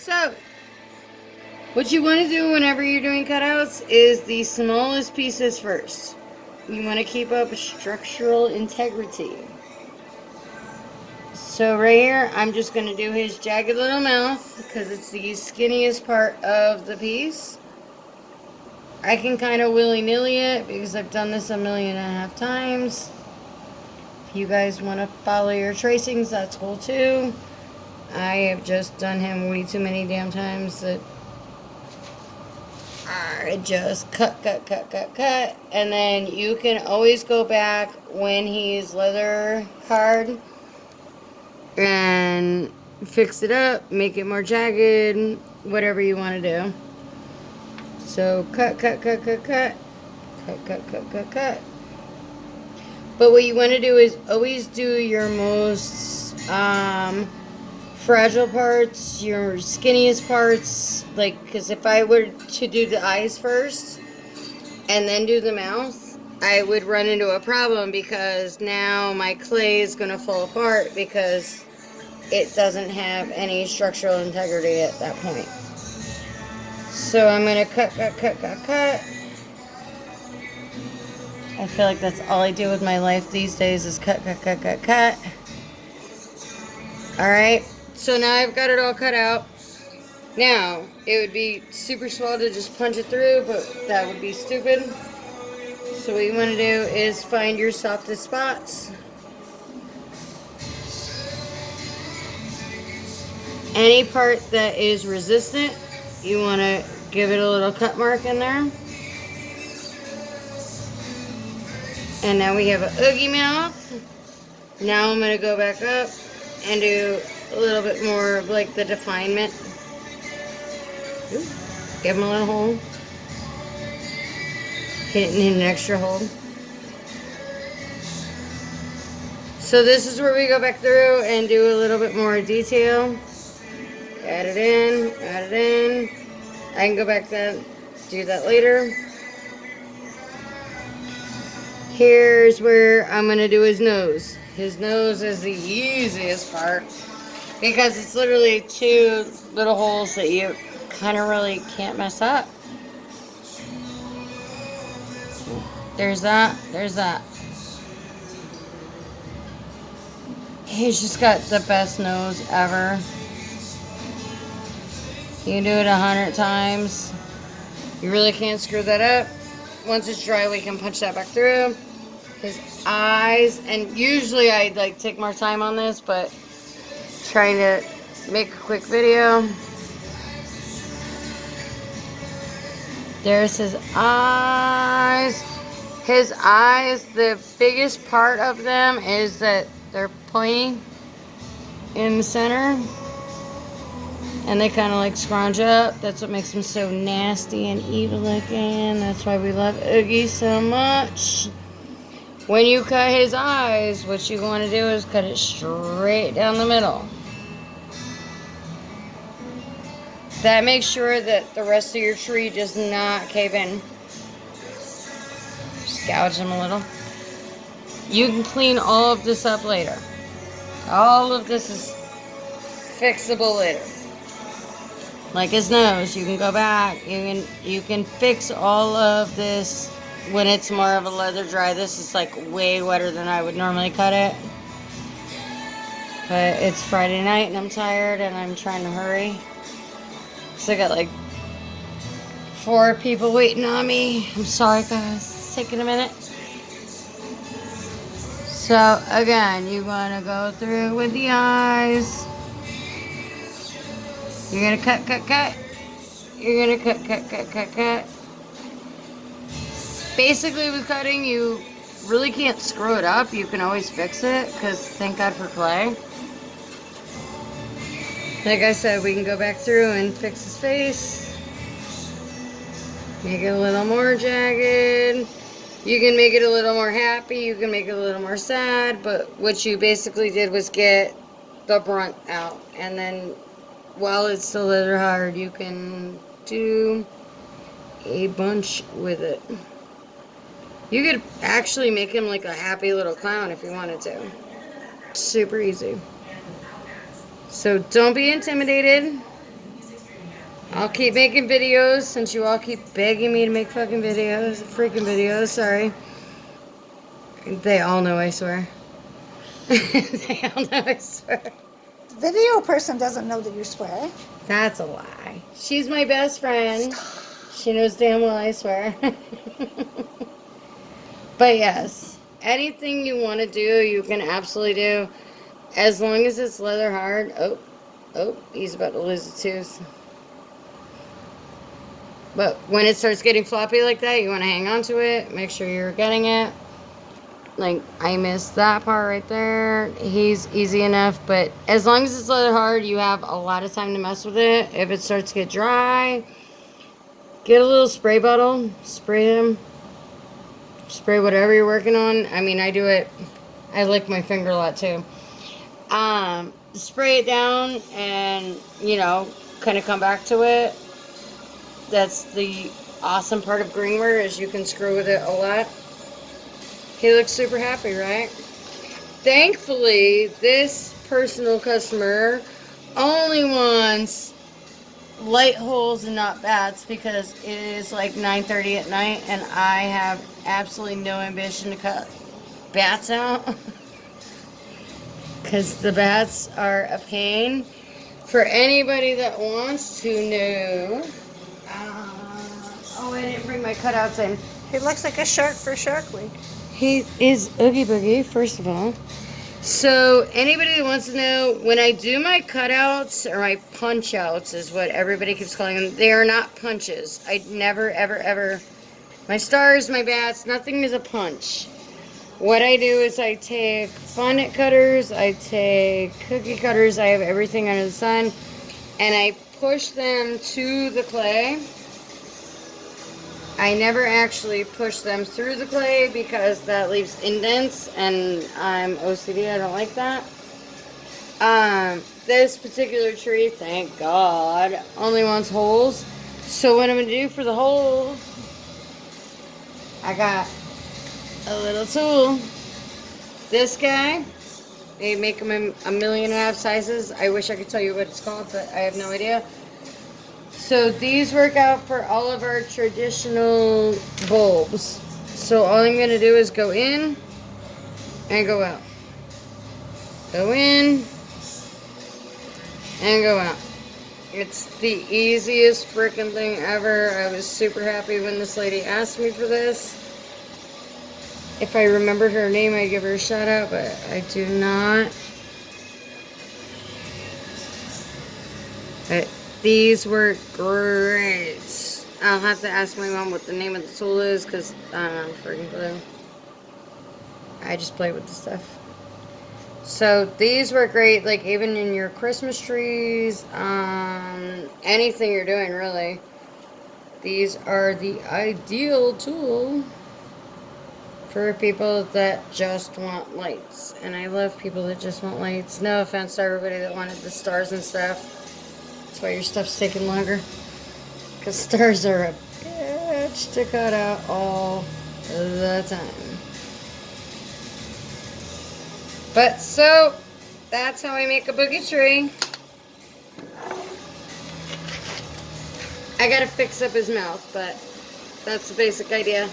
So, what you want to do whenever you're doing cutouts is the smallest pieces first. You want to keep up structural integrity. So right here, I'm just going to do his jagged little mouth because it's the skinniest part of the piece. I can kind of willy-nilly it because I've done this 1.5 million times. If you guys want to follow your tracings, that's cool too. I have just done him way too many damn times that I just cut. And then you can always go back when he's leather hard and fix it up, make it more jagged, whatever you want to do. So cut. But what you want to do is always do your most fragile parts, your skinniest parts. Like, because if I were to do the eyes first and then do the mouth, I would run into a problem because now my clay is going to fall apart because it doesn't have any structural integrity at that point. So I'm going to cut. I feel like that's all I do with my life these days is cut. Alright, so now I've got it all cut out. Now, it would be super swell to just punch it through, but that would be stupid. So what you want to do is find your softest spots. Any part that is resistant, you want to give it a little cut mark in there. And now we have an oogie mouth. Now I'm going to go back up and do a little bit more of like the definement. Ooh, give him a little hole. Hit an extra hole. So this is where we go back through and do a little bit more detail. Add it in. I can go back to do that later. Here's where I'm going to do his nose. His nose is the easiest part because it's literally 2 little holes that you kind of really can't mess up. There's that. He's just got the best nose ever. You can do it 100 times. You really can't screw that up. Once it's dry, we can punch that back through. His eyes, and usually I like take more time on this, but trying to make a quick video. There's his eyes. His eyes, the biggest part of them is that they're pointy in the center. And they kind of like scrunch up. That's what makes them so nasty and evil looking. That's why we love Oogie so much. When you cut his eyes, what you want to do is cut it straight down the middle. That makes sure that the rest of your tree does not cave in. Just gouge them a little. You can clean all of this up later. All of this is fixable later. Like his nose, you can go back. You can fix all of this when it's more of a leather dry. This is like way wetter than I would normally cut it. But it's Friday night and I'm tired and I'm trying to hurry. So I got like 4 people waiting on me. I'm sorry guys, it's taking a minute. So again, you want to go through with the eyes. You're going to cut. You're going to cut. Basically with cutting, you really can't screw it up. You can always fix it, because thank God for clay. Like I said, we can go back through and fix his face. Make it a little more jagged. You can make it a little more happy. You can make it a little more sad. But what you basically did was get the brunt out. And then while it's still leather hard, you can do a bunch with it. You could actually make him like a happy little clown if you wanted to. Super easy. So don't be intimidated. I'll keep making videos since you all keep begging me to make fucking videos. Freaking videos, sorry. They all know I swear. They all know I swear. The video person doesn't know that you swear. That's a lie. She's my best friend. She knows damn well I swear. But yes, anything you want to do, you can absolutely do. As long as it's leather hard. Oh, he's about to lose a tooth. But when it starts getting floppy like that, you want to hang on to it. Make sure you're getting it. Like, I missed that part right there. He's easy enough, but as long as it's leather hard, you have a lot of time to mess with it. If it starts to get dry, get a little spray bottle. Spray him. Spray whatever you're working on. I mean, I do it. I lick my finger a lot, too. Spray it down and, you know, kind of come back to it. That's the awesome part of Greenwear is you can screw with it a lot. He looks super happy, right? Thankfully, this personal customer only wants light holes and not bats because it is like 9:30 at night and I have absolutely no ambition to cut bats out. Because the bats are a pain. For anybody that wants to know... oh, I didn't bring my cutouts in. He looks like a shark for Shark Week. He is Oogie Boogie, first of all. So, anybody that wants to know, when I do my cutouts, or my punch-outs is what everybody keeps calling them, they are not punches. I never, ever, ever... My stars, my bats, nothing is a punch. What I do is I take fondant cutters, I take cookie cutters, I have everything under the sun, and I push them to the clay. I never actually push them through the clay because that leaves indents, and I'm OCD, I don't like that. This particular tree, thank God, only wants holes. So what I'm going to do for the holes, I got a little tool. This guy, they make them in 1.5 million sizes. I wish I could tell you what it's called, but I have no idea. So these work out for all of our traditional bulbs. So all I'm going to do is go in and go out. Go in and go out. It's the easiest freaking thing ever. I was super happy when this lady asked me for this. If I remembered her name, I'd give her a shout out, but I do not. But these work great. I'll have to ask my mom what the name of the tool is, because I don't know, freaking clue. I just play with the stuff. So these work great, like even in your Christmas trees, anything you're doing really. These are the ideal tool for people that just want lights. And I love people that just want lights. No offense to everybody that wanted the stars and stuff. That's why your stuff's taking longer. Because stars are a bitch to cut out all the time. But so, that's how I make a boogie tree. I gotta fix up his mouth, but that's the basic idea.